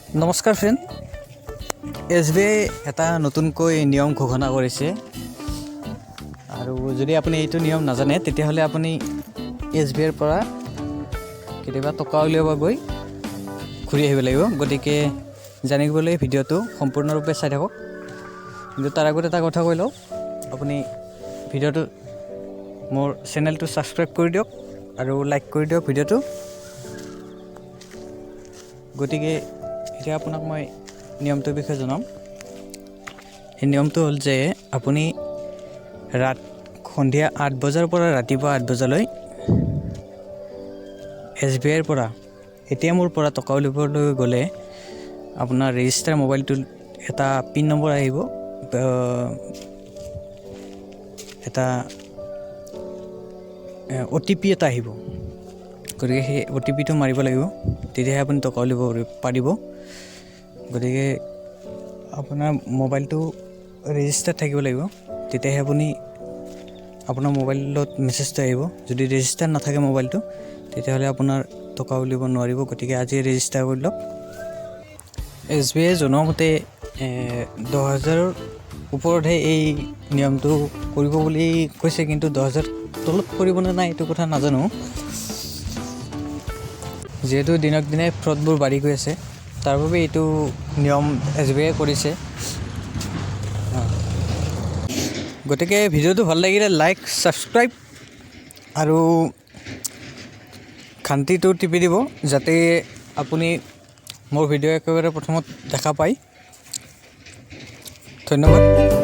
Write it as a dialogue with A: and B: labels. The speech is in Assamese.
A: নমস্কাৰ ফ্ৰেণ্ড, SBI এটা নতুনকৈ নিয়ম ঘোষণা কৰিছে আৰু যদি আপুনি এইটো নিয়ম নাজানে তেতিয়াহ'লে আপুনি SBIৰ পৰা কেতিয়াবা টকা উলিয়াব গৈ ঘূৰি আহিব লাগিব। গতিকে জানিবলৈ ভিডিঅ'টো সম্পূৰ্ণৰূপে চাই থাকক। কিন্তু তাৰ আগতে এটা কথা কৈ লওঁ, আপুনি ভিডিঅ'টো মোৰ চেনেলটো ছাবস্ক্ৰাইব কৰি দিয়ক আৰু লাইক কৰি দিয়ক ভিডিঅ'টো। গতিকে এতিয়া আপোনাক মই নিয়মটোৰ বিষয়ে জনাম। এই নিয়মটো হ'ল যে আপুনি সন্ধিয়া 8 বজাৰ পৰা ৰাতিপুৱা 8 বজালৈ SBIৰ পৰা ATMৰ পৰা টকা উলিয়াবলৈ গ'লে আপোনাৰ ৰেজিষ্টাৰ মোবাইলটোত এটা পিন নম্বৰ আহিব, এটা OTP এটা আহিব। গতিকে সেই OTPটো মাৰিব লাগিব, তেতিয়াহে আপুনি টকা উলিয়াব পাৰিব। গতিকে আপোনাৰ মোবাইলটো ৰেজিষ্টাৰ থাকিব লাগিব, তেতিয়াহে আপোনাৰ মোবাইলত মেছেজটো আহিব। যদি ৰেজিষ্টাৰ নাথাকে মোবাইলটো, তেতিয়াহ'লে আপোনাৰ টকা উলিয়াব নোৱাৰিব। গতিকে আজি ৰেজিষ্টাৰ কৰি লওক। SBIয়ে জনোৱা মতে 10,000ৰ ওপৰতহে এই নিয়মটো কৰিব বুলি কৈছে, কিন্তু 10,000 তলত কৰিবনে নাই এইটো কথা নাজানো। যিহেতু দিনক দিনে ফ্ৰডবোৰ বাঢ়ি গৈ আছে, তাৰ বাবে এইটো নিয়ম SBIয়ে কৰিছে। গতিকে ভিডিঅ'টো ভাল লাগিলে লাইক, ছাবস্ক্ৰাইব আৰু ঘণ্টিটো টিপি দিব, যাতে আপুনি মোৰ ভিডিঅ' একেবাৰে প্ৰথমত দেখা পায়। ধন্যবাদ।